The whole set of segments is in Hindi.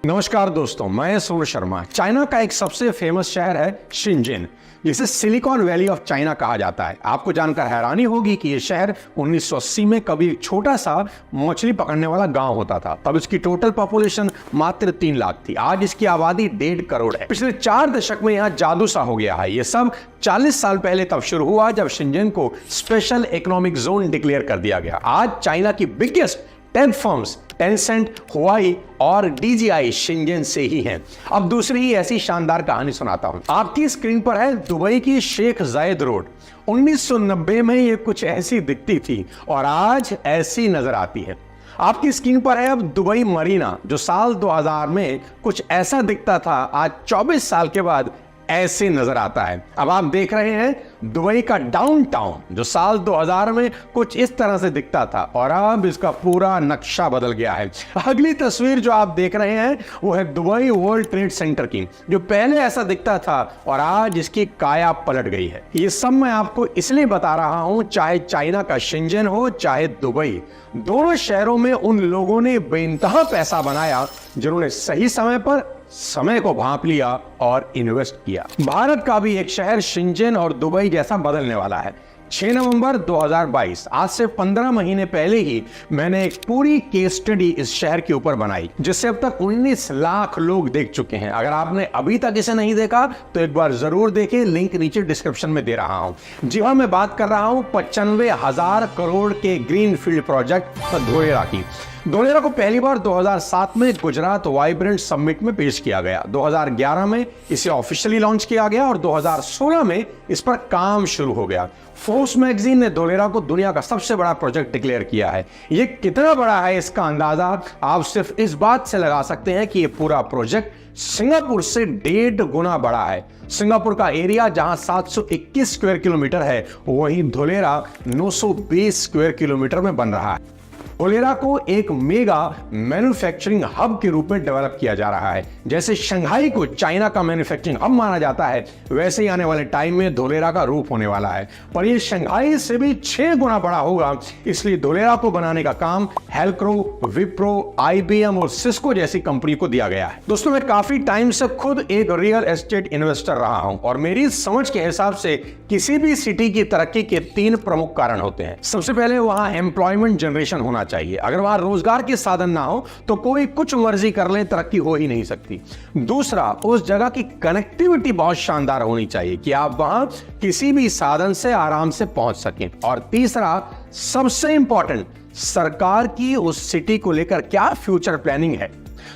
नमस्कार दोस्तों, मैं सूर्य शर्मा। चाइना का एक सबसे फेमस शहर है शिनजिन, जिसे सिलिकॉन वैली ऑफ चाइना कहा जाता है। आपको जानकर हैरानी होगी कि यह शहर 1980 में कभी छोटा सा मछली पकड़ने वाला गांव होता था। तब इसकी टोटल पॉपुलेशन मात्र 3 लाख थी। आज इसकी आबादी 1.5 करोड़ है। पिछले 4 दशक में यहाँ जादू सा हो गया है। ये सब 40 साल पहले तब शुरू हुआ जब शिनजिन को स्पेशल इकोनॉमिक जोन डिक्लेयर कर दिया गया। आज चाइना की बिगेस्ट टेक फर्म्स टेंसेंट, हुआई और डीजीआई शिनजिन से ही हैं। अब दूसरी ही ऐसी शानदार कहानी सुनाता हूं। आपकी स्क्रीन पर है दुबई की शेख जायद रोड। 1990 में ये कुछ ऐसी दिखती थी और आज ऐसी नजर आती है। आपकी स्क्रीन पर है अब दुबई मरीना, जो साल 2000 में कुछ ऐसा दिखता था, आज 24 साल के बाद ऐसे नजर आता है। अब आप देख रहे हैं दुबई का डाउनटाउन, जो साल 2000 में कुछ इस तरह से दिखता था और अब इसका पूरा नक्शा बदल गया है। अगली तस्वीर जो आप देख रहे हैं वो है दुबई वर्ल्ड ट्रेड सेंटर की, जो पहले ऐसा दिखता था और आज इसकी काया पलट गई है। ये सब मैं आपको इसलिए बता रहा हूं, चाहे चाइना का शिनजिन हो चाहे दुबई, दोनों शहरों में उन लोगों ने बेइंतहा पैसा बनाया जिन्होंने सही समय पर समय को भांप लिया और इन्वेस्ट किया। भारत का भी एक शहर शिनजिन और दुबई जैसा बदलने वाला है। 6 नवंबर 2022, आज से 15 महीने पहले ही मैंने एक पूरी केस स्टडी इस शहर के ऊपर बनाई, जिससे अब तक 19 लाख लोग देख चुके हैं। अगर आपने अभी तक इसे नहीं देखा तो एक बार जरूर देखें, लिंक नीचे डिस्क्रिप्शन में दे रहा हूं। जी हां, मैं बात कर रहा हूं 95,000 करोड़ के ग्रीन फील्ड प्रोजेक्ट धोलेरा की। धोलेरा को पहली बार 2007 में गुजरात वाइब्रेंट समिट में पेश किया गया। 2011 में इसे ऑफिशियली लॉन्च किया गया और 2016 में इस पर काम शुरू हो गया। फोर्ब्स मैगजीन ने धोलेरा को दुनिया का सबसे बड़ा प्रोजेक्ट डिक्लेयर किया है। ये कितना बड़ा है इसका अंदाजा आप सिर्फ इस बात से लगा सकते हैं कि ये पूरा प्रोजेक्ट सिंगापुर से 1.5 गुना बड़ा है। सिंगापुर का एरिया जहां 721 स्क्वायर किलोमीटर है, वहीं धोलेरा 920 स्क्वायर किलोमीटर में बन रहा है। धोलेरा को एक मेगा मैन्युफैक्चरिंग हब के रूप में डेवलप किया जा रहा है। जैसे शंघाई को चाइना का मैन्युफैक्चरिंग हब माना जाता है, वैसे ही आने वाले टाइम में धोलेरा का रूप होने वाला है। पर ये शंघाई से भी 6 गुना बड़ा होगा, इसलिए धोलेरा को बनाने का काम हेल्क्रो, विप्रो, IBM और सिस्को जैसी कंपनी को दिया गया है। दोस्तों, मैं काफी टाइम से खुद एक रियल एस्टेट इन्वेस्टर रहा हूं और मेरी समझ के हिसाब से किसी भी सिटी की तरक्की के 3 प्रमुख कारण होते हैं। सबसे पहले वहां एम्प्लॉयमेंट जनरेशन होना चाहिए। अगर वहां रोजगार के साधन ना हो तो कोई कुछ मर्जी कर ले, तरक्की हो ही नहीं सकती। दूसरा, उस जगह की कनेक्टिविटी बहुत शानदार होनी चाहिए कि आप वहां किसी भी साधन से आराम से पहुंच सकें। और तीसरा, सबसे इंपॉर्टेंट, सरकार की उस सिटी को लेकर क्या फ्यूचर प्लानिंग है।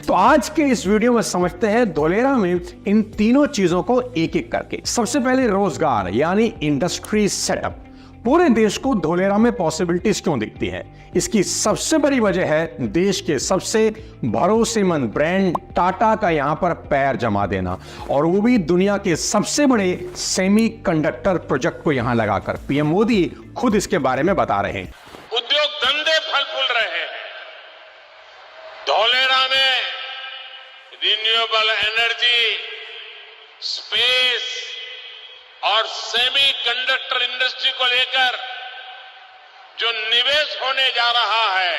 तो आज के इस वीडियो में समझते हैं धोलेरा में इन तीनों चीजों को एक एक करके। सबसे पहले रोजगार यानी इंडस्ट्री सेटअप। पूरे देश को धोलेरा में पॉसिबिलिटीज क्यों दिखती हैं? इसकी सबसे बड़ी वजह है देश के सबसे भरोसेमंद ब्रांड टाटा का यहां पर पैर जमा देना, और वो भी दुनिया के सबसे बड़े सेमीकंडक्टर प्रोजेक्ट को यहां लगाकर। पीएम मोदी खुद इसके बारे में बता रहे हैं। उद्योग धंधे फल फूल रहे हैं। धोलेरा में रिन्यूएबल एनर्जी, स्पेस और सेमीकंडक्टर इंडस्ट्री को लेकर जो निवेश होने जा रहा है।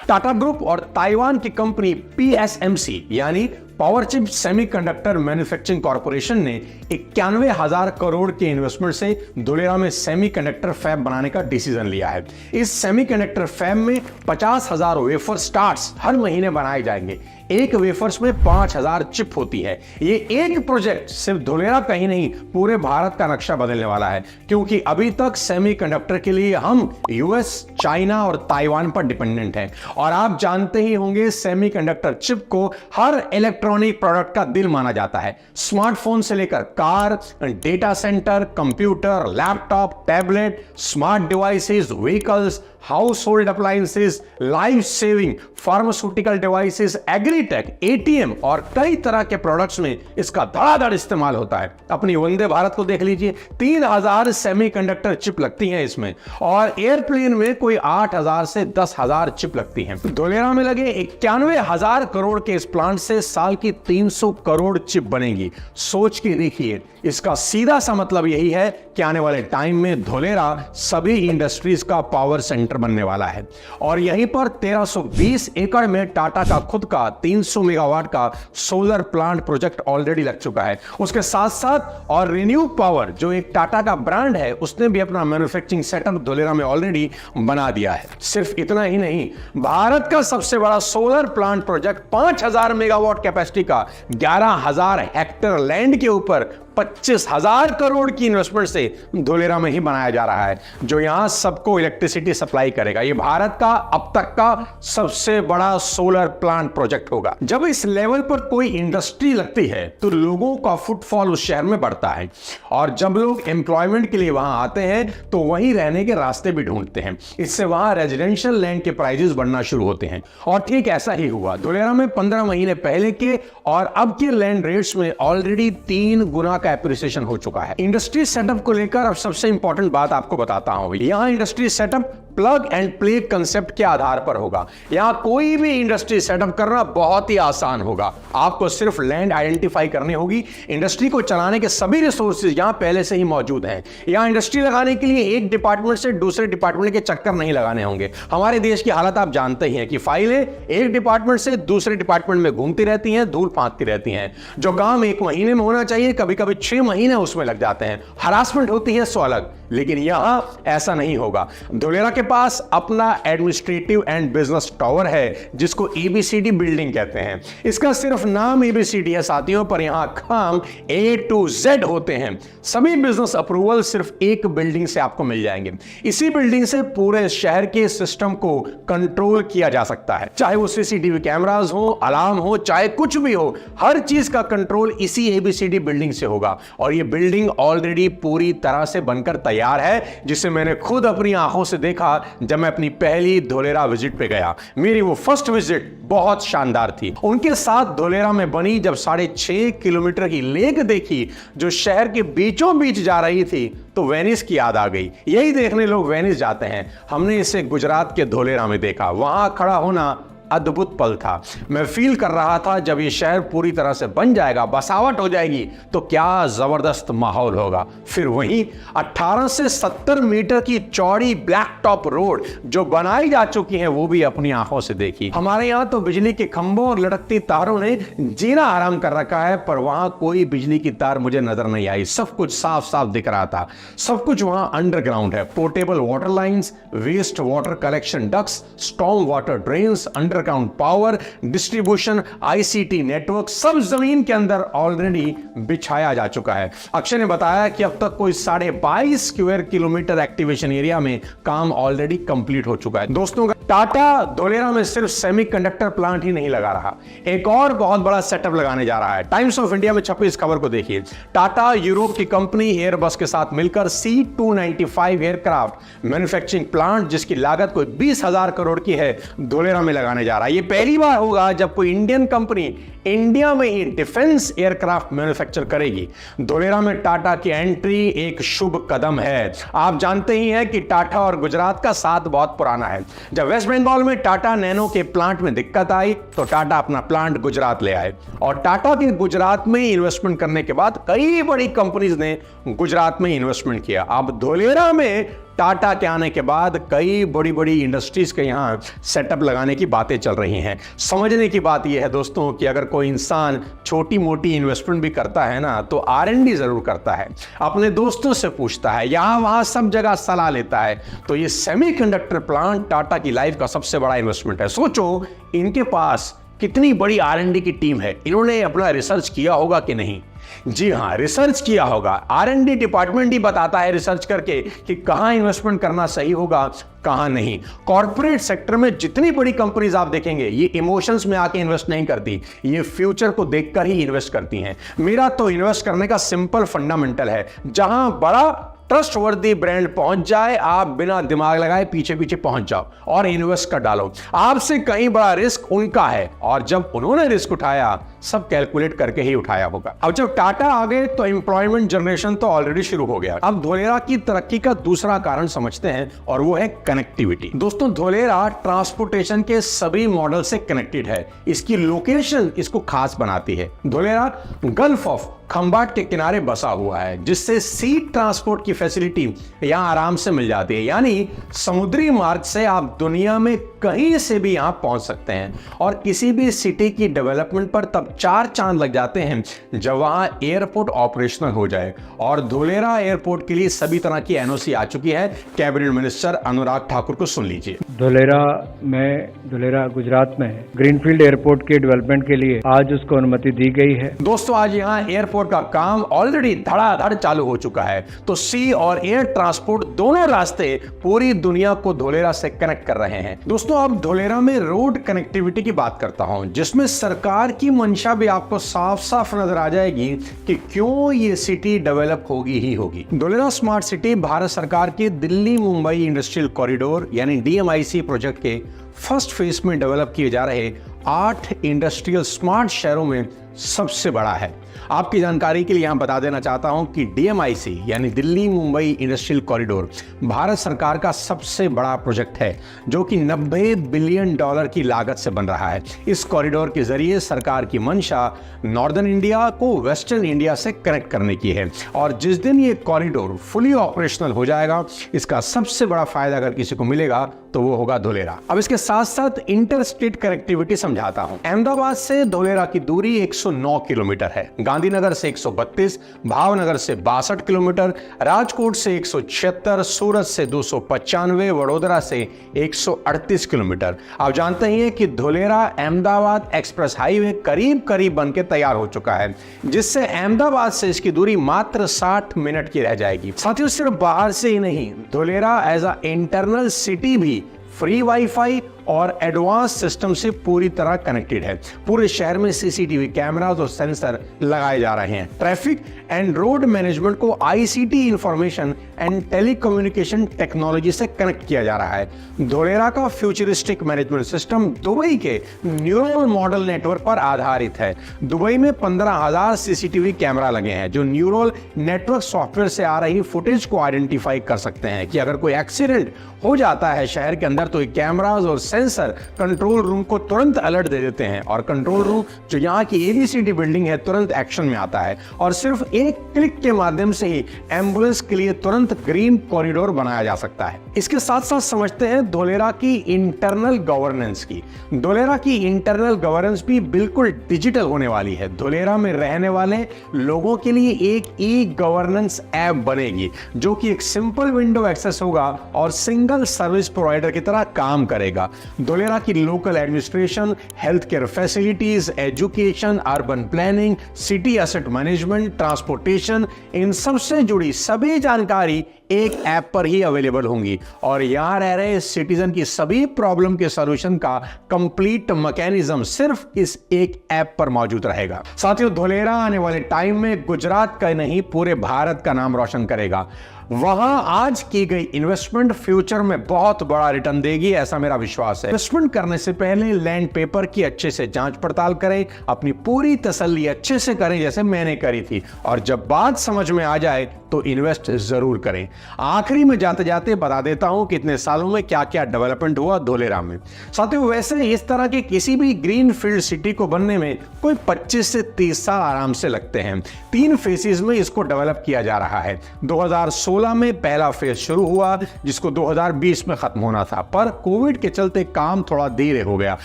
टाटा ग्रुप और ताइवान की कंपनी PSMC यानी power chip semiconductor manufacturing corporation ने 91,000 करोड़ के इन्वेस्टमेंट से धोलेरा में सेमीकंडक्टर फैब बनाने का डिसीजन लिया है। इस सेमीकंडक्टर फैब में 50,000 वेफर स्टार्ट्स हर महीने बनाए जाएंगे। एक वेफर्स में 5,000 चिप होती है। ये एक प्रोजेक्ट सिर्फ धोलेरा का ही नहीं, पूरे भारत का नक्शा बदलने वाला है, क्योंकि अभी तक सेमीकंडक्टर के लिए हम US, चाइना और ताइवान पर डिपेंडेंट हैं। और आप जानते ही होंगे, सेमीकंडक्टर चिप को हर इलेक्ट्रॉनिक प्रोडक्ट का दिल माना जाता है। स्मार्टफोन से लेकर car, data centre, computer, laptop, tablet, smart devices, vehicles, house hold appliances, life saving, pharmaceutical devices, agritech, ATM और कई तरह के प्रोडक्ट्स में इसका धड़ाधड़ इस्तेमाल होता है। अपनी वंदे भारत को देख लीजिए, 3,000 सेमीकंडक्टर चिप लगती हैं इसमें, और एयरप्लेन में कोई 8,000 से 10,000 चिप लगती हैं। धोलेरा में लगे 91,000 करोड़ के इस प्लांट से साल साल की 300 करोड़ चिप बनेगी। सोच के देखिए, इसका सीधा सा मतलब यही है कि आने वाले टाइम में धोलेरा सभी इंडस्ट्रीज का पावर सेंटर बनने वाला है। और यहीं पर 1320 एकड़ में टाटा का खुद का 300 मेगावाट का सोलर प्लांट प्रोजेक्ट ऑलरेडी लग चुका है। उसके साथ साथ और रिन्यू पावर जो एक टाटा का ब्रांड है, उसने भी अपना मैन्युफैक्चरिंग सेटअप धोलेरा में ऑलरेडी बना दिया है। सिर्फ इतना ही नहीं, भारत का सबसे बड़ा solar plant project 5000 megawatt capacity का 11,000 हेक्टेयर लैंड के ऊपर 25,000 करोड़ की इन्वेस्टमेंट से धोलेरा में ही बनाया जा रहा है, जो यहां सबको इलेक्ट्रिसिटी सप्लाई करेगा। यह भारत का अब तक का सबसे बड़ा सोलर प्लांट प्रोजेक्ट होगा। जब इस लेवल पर कोई इंडस्ट्री लगती है तो लोगों का फुटफॉल उस शहर में बढ़ता है, और जब लोग एम्प्लॉयमेंट के लिए वहां आते हैं तो वहीं रहने के रास्ते भी ढूंढते हैं। इससे वहां रेजिडेंशियल लैंड के प्राइजेस बढ़ना शुरू होते हैं, और ठीक ऐसा ही हुआ। धोलेरा में 15 महीने पहले के और अब के लैंड रेट्स में ऑलरेडी 3 गुना का एप्रिसिएशन हो चुका है। इंडस्ट्री सेटअप को लेकर अब सबसे इंपॉर्टेंट बात आपको बताता हूं। यहां industry setup plug and play concept के आधार पर होगा। यहां कोई भी इंडस्ट्री सेटअप करना बहुत ही आसान होगा। आपको सिर्फ लैंड आइडेंटिफाई करनी होगी। इंडस्ट्री को चलाने के सभी रिसोर्सेज यहां पहले से ही मौजूद हैं। यहां इंडस्ट्री लगाने के लिए एक डिपार्टमेंट से दूसरे डिपार्टमेंट के चक्कर नहीं लगाने होंगे। हमारे देश की हालत आप जानते ही हैं कि फाइलें एक डिपार्टमेंट से दूसरे डिपार्टमेंट में घूमती रहती हैं, धूल फांकती रहती हैं। जो काम 1 महीने में होना चाहिए, कभी कभी 6 महीने उसमें लग जाते हैं। हरासमेंट होती है सो अलग, लेकिन यहां ऐसा नहीं होगा। धोलेरा के पास अपना एडमिनिस्ट्रेटिव एंड बिजनेस टावर है, जिसको एबीसीडी बिल्डिंग कहते हैं। इसका सिर्फ नाम एबीसीडी है साथियों, पर यहां काम A to Z होते हैं। सभी बिजनेस अप्रूवल सिर्फ एक बिल्डिंग से आपको मिल जाएंगे। इसी बिल्डिंग से पूरे शहर के सिस्टम को कंट्रोल किया जा सकता है, चाहे वो सीसीटीवी कैमरास हो, अलार्म हो, चाहे कुछ भी हो, हर चीज का कंट्रोल इसी एबीसीडी बिल्डिंग से होगा। और ये बिल्डिंग ऑलरेडी पूरी तरह से बनकर तैयार है, जिसे मैंने खुद अपनी आंखों से देखा जब मैं अपनी पहली धोलेरा विजिट पे गया। मेरी वो फर्स्ट विजिट बहुत शानदार थी। उनके साथ धोलेरा में बनी जब 6.5 किलोमीटर की लेक देखी, जो शहर के बीचों बीच जा रही थी, तो वेनिस की याद आ गई। यही देखने लोग वेनिस जाते हैं। हमने इसे गुजरात के धोलेरा में देखा। वहां खड़ा होना अद्भुत पल था। मैं फील कर रहा था जब ये शहर पूरी तरह से बन जाएगा, बसावट हो जाएगी, तो क्या जबरदस्त माहौल होगा। फिर वहीं 18 से 70 मीटर की चौड़ी ब्लैक टॉप रोड जो बनाई जा चुकी है, वो भी अपनी आंखों से देखी। हमारे यहाँ तो बिजली के खंभों और लटकती तारों ने जीना आराम कर रखा है, पर वहां कोई बिजली की तार मुझे नजर नहीं आई। सब कुछ साफ साफ दिख रहा था। सब कुछ वहां अंडरग्राउंड है। Portable water lines, waste water collection ducts, storm water drains, underground power distribution, ICT network, सब जमीन के अंदर ऑलरेडी बिछाया जा चुका है। अक्षय ने बताया कि अब तक कोई 22.5 स्क्वायर किलोमीटर एक्टिवेशन एरिया में काम ऑलरेडी कंप्लीट हो चुका है। दोस्तों, टाटा धोलेरा में सिर्फ सेमीकंडक्टर प्लांट ही नहीं लगा रहा, एक और बहुत बड़ा सेटअप लगाने जा रहा है। टाइम्स ऑफ इंडिया में छपी इस खबर को देखिए। टाटा यूरोप की कंपनी एयरबस के साथ मिलकर C295 एयरक्राफ्ट मैन्युफैक्चरिंग प्लांट, जिसकी लागत कोई 20,000 करोड़ की है, धोलेरा में लगाने जा रहा है। यह पहली बार होगा जब कोई इंडियन कंपनी इंडिया में ही डिफेंस एयरक्राफ्ट मैन्युफैक्चर करेगी। धोलेरा में टाटा की एंट्री एक शुभ कदम है। आप जानते ही हैं कि टाटा और गुजरात का साथ बहुत पुराना है। जब वेस्ट बंगाल में टाटा नैनो के प्लांट में दिक्कत आई तो टाटा अपना प्लांट गुजरात ले आए, और टाटा के गुजरात में इन्वेस्टमेंट करने के बाद कई बड़ी कंपनीज ने गुजरात में इन्वेस्टमेंट किया। अब धोलेरा में टाटा के आने के बाद कई बड़ी बड़ी इंडस्ट्रीज के यहां सेटअप लगाने की बातें चल रही हैं। समझने की बात यह है दोस्तों कि अगर कोई इंसान छोटी मोटी इन्वेस्टमेंट भी करता है ना, तो R&D जरूर करता है, अपने दोस्तों से पूछता है, यहां वहां सब जगह सलाह लेता है। तो ये सेमीकंडक्टर प्लांट टाटा की लाइफ का सबसे बड़ा इन्वेस्टमेंट है। सोचो इनके पास कितनी बड़ी R&D की टीम है। इन्होंने अपना रिसर्च किया होगा कि नहीं? जी हां, रिसर्च किया होगा। R&D डिपार्टमेंट ही बताता है रिसर्च करके कि कहां इन्वेस्टमेंट करना सही होगा, कहां नहीं। कॉर्पोरेट सेक्टर में जितनी बड़ी कंपनीज आप देखेंगे, ये इमोशंस में आके इन्वेस्ट नहीं करती, ये फ्यूचर को देखकर ही इन्वेस्ट करती हैं। मेरा तो इन्वेस्ट करने का सिंपल फंडामेंटल है, जहां बड़ा ट्रस्टवर्दी ब्रांड पहुंच जाए, आप बिना दिमाग लगाए पीछे पीछे पहुंच जाओ और इन्वेस्ट कर डालो। आपसे कहीं बड़ा रिस्क उनका है, और जब उन्होंने रिस्क उठाया सब कैलकुलेट करके ही उठाया होगा। अब जब टाटा आ गए तो एम्प्लॉयमेंट जनरेशन तो ऑलरेडी शुरू हो गया। अब धोलेरा की तरक्की का दूसरा कारण समझते हैं और वो है कनेक्टिविटी। दोस्तों, धोलेरा ट्रांसपोर्टेशन के सभी मॉडल से कनेक्टेड है। इसकी लोकेशन इसको खास बनाती है। धोलेरा गल्फ ऑफ खंबाट के किनारे बसा हुआ है, जिससे सी ट्रांसपोर्ट की फैसिलिटी यहां आराम से मिल जाती है। यानी समुद्री मार्ग से आप दुनिया में कहीं से भी यहां पहुंच सकते हैं और किसी भी सिटी की डेवलपमेंट पर तब 4 चांद लग जाते हैं जब वहां एयरपोर्ट ऑपरेशनल हो जाए। और धोलेरा एयरपोर्ट के लिए सभी तरह की एनओसी आ चुकी है। कैबिनेट मिनिस्टर अनुराग ठाकुर को सुन लीजिए। धोलेरा गुजरात में है। ग्रीनफील्ड एयरपोर्ट के डेवलपमेंट के लिए आज उसको अनुमति दी गई है। दोस्तों, आज यहाँ एयरपोर्ट का काम ऑलरेडी धड़ाधड़ चालू हो चुका है। तो सी और एयर ट्रांसपोर्ट दोनों रास्ते पूरी दुनिया को धोलेरा से कनेक्ट कर रहे हैं। दोस्तों, अब धोलेरा में रोड कनेक्टिविटी की बात करता हूं, जिसमें सरकार की मंशा भी आपको साफ साफ नजर आ जाएगी कि क्यों ये सिटी डेवलप होगी ही होगी। धोलेरा स्मार्ट सिटी भारत सरकार के दिल्ली मुंबई इंडस्ट्रियल कॉरिडोर यानी DMIC प्रोजेक्ट के फर्स्ट फेज में डेवलप किए जा रहे 8 इंडस्ट्रियल स्मार्ट शहरों में सबसे बड़ा है। आपकी जानकारी के लिए यहां बता देना चाहता हूं कि DMIC यानी दिल्ली मुंबई इंडस्ट्रियल कॉरिडोर भारत सरकार का सबसे बड़ा प्रोजेक्ट है, जो कि $90 बिलियन की लागत से बन रहा है। इस कॉरिडोर के जरिए सरकार की मंशा नॉर्दर्न इंडिया को वेस्टर्न इंडिया से कनेक्ट करने की है। और जिस दिन ये कॉरिडोर फुली ऑपरेशनल हो जाएगा, इसका सबसे बड़ा फायदा अगर किसी को मिलेगा तो वो होगा धोलेरा। अब इसके साथ साथ इंटर स्टेट कनेक्टिविटी समझाता हूं। अहमदाबाद से धोलेरा की दूरी 109 किलोमीटर है, गांधीनगर से 132, भावनगर से 62 किलोमीटर, राजकोट से 176, सूरत से 295, वडोदरा से 138 किलोमीटर। आप जानते ही हैं कि धोलेरा अहमदाबाद एक्सप्रेस हाईवे करीब करीब बनके तैयार हो चुका है, जिससे अहमदाबाद से इसकी दूरी मात्र 60 मिनट की रह जाएगी। साथियों, सिर्फ बाहर से ही नहीं, Dholera as a internal city भी फ्री वाईफाई और एडवांस सिस्टम से पूरी तरह कनेक्टेड है। पूरे शहर में CCTV कैमरास और सेंसर लगाए जा रहे हैं। ट्रैफिक एंड रोड मैनेजमेंट को ICT information and telecommunication technology से कनेक्ट किया जा रहा है। धोलेरा का फ्यूचरिस्टिक मैनेजमेंट सिस्टम दुबई के न्यूरल मॉडल नेटवर्क पर आधारित है। दुबई में 15,000 CCTV कैमरा लगे हैं, जो न्यूरल नेटवर्क सॉफ्टवेयर से आ रही फुटेज को आइडेंटिफाई कर सकते हैं कि अगर कोई एक्सीडेंट हो जाता है शहर के अंदर, तो ये कैमरास और सेंसर कंट्रोल रूम को तुरंत अलर्ट दे देते हैं और कंट्रोल रूम जो यहाँ की ABCD बिल्डिंग है तुरंत एक्शन में आता है और सिर्फ एक क्लिक के माध्यम से ही एम्बुलेंस के लिए तुरंत ग्रीन कॉरिडोर बनाया जा सकता है। इसके साथ साथ समझते हैं धोलेरा की इंटरनल गवर्नेंस की। धोलेरा की इंटरनल गवर्नेंस भी बिल्कुल डिजिटल होने वाली है। धोलेरा में रहने वाले लोगों के लिए एक ई-गवर्नेंस ऐप बनेगी, जो कि एक सिंपल विंडो एक्सेस होगा और सिंगल सर्विस प्रोवाइडर की तरह काम करेगा। धोलेरा की local administration, health care facilities, education, urban planning, city asset management, transportation, इन सब से जुड़ी सभी जानकारी एक ऐप पर ही अवेलेबल होंगी और यहां रह रहे सिटीजन की सभी प्रॉब्लम के सॉल्यूशन का कंप्लीट मैकेनिज्म सिर्फ इस एक ऐप पर मौजूद रहेगा। साथियों, धोलेरा आने वाले टाइम में गुजरात का नहीं पूरे भारत का नाम रोशन करेगा। वहां आज की गई इन्वेस्टमेंट फ्यूचर में बहुत बड़ा रिटर्न देगी, ऐसा मेरा विश्वास है। इन्वेस्टमेंट करने से पहले लैंड पेपर की अच्छे से जांच पड़ताल करें, अपनी पूरी तसल्ली अच्छे से करें जैसे मैंने करी थी, और जब बात समझ में आ जाए तो इन्वेस्ट जरूर करें। आखिरी में जाते जाते बता देता हूं कि इतने सालों में क्या क्या डेवलपमेंट हुआ धोलेरा में। साथियों, वैसे इस तरह के किसी भी ग्रीन फील्ड सिटी को बनने में कोई 25 से 30 साल आराम से लगते हैं। 3 फेजेस में इसको डेवलप किया जा रहा है। 2016 में पहला फेज शुरू हुआ, जिसको 2020 में खत्म होना था, पर कोविड के चलते काम थोड़ा धीरे हो गया।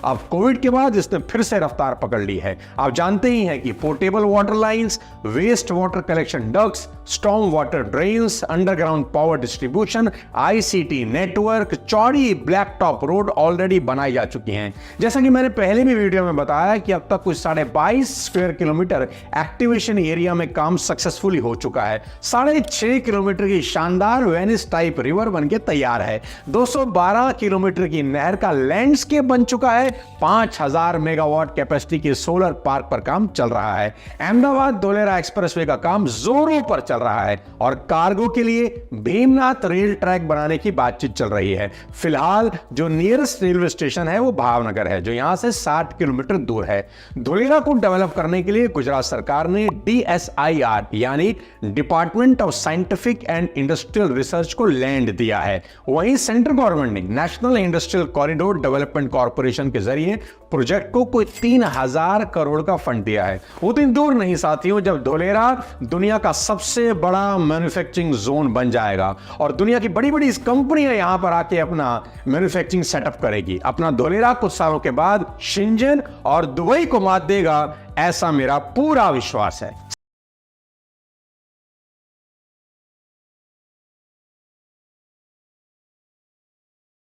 अब कोविड के बाद इसने फिर से रफ्तार पकड़ ली है। आप जानते ही हैं कि portable water lines, waste water collection ducts, storm water drains, underground power distribution, ICT network, चौड़ी ब्लैक टॉप रोड ऑलरेडी बनाई जा चुकी हैं। जैसा कि मैंने पहले भी वीडियो में बताया कि अब तक कुछ 22.5 स्क्वायर किलोमीटर एक्टिवेशन एरिया में काम सक्सेसफुली हो चुका है। 6.5 किलोमीटर किलोमीटर की शानदार वेनिस टाइप रिवर बनके तैयार है। 212 किलोमीटर की नहर का लैंडस्केप बन चुका है। 5000 मेगावाट कैपेसिटी के सोलर पार्क पर काम चल रहा है। अहमदाबाद धोलेरा एक्सप्रेसवे का काम जोरों पर चल रहा है और कार्गो के लिए भीमनाथ रेल ट्रैक बनाने की बातचीत चल रही है। फिलहाल जो नियरेस्ट रेलवे स्टेशन है वो भावनगर है, जो यहां से 60 किलोमीटर दूर है। धोलेरा को डेवलप करने के लिए गुजरात सरकार ने DSIR यानी department of scientific and industrial research को लैंड दिया है। वहीं सेंट्रल गवर्नमेंट ने national industrial corridor development corporation के जरिए प्रोजेक्ट को कोई 3000 करोड़ का फंड दिया है। उतनी दूर नहीं साथियों जब धोलेरा दुनिया का सबसे बड़ा मैन्युफैक्चरिंग जोन बन जाएगा और दुनिया की बड़ी बड़ी कंपनियां यहां पर आके अपना मैन्युफैक्चरिंग सेटअप करेगी। अपना धोलेरा कुछ सालों के बाद शेंजन और दुबई को मात देगा, ऐसा मेरा पूरा विश्वास है।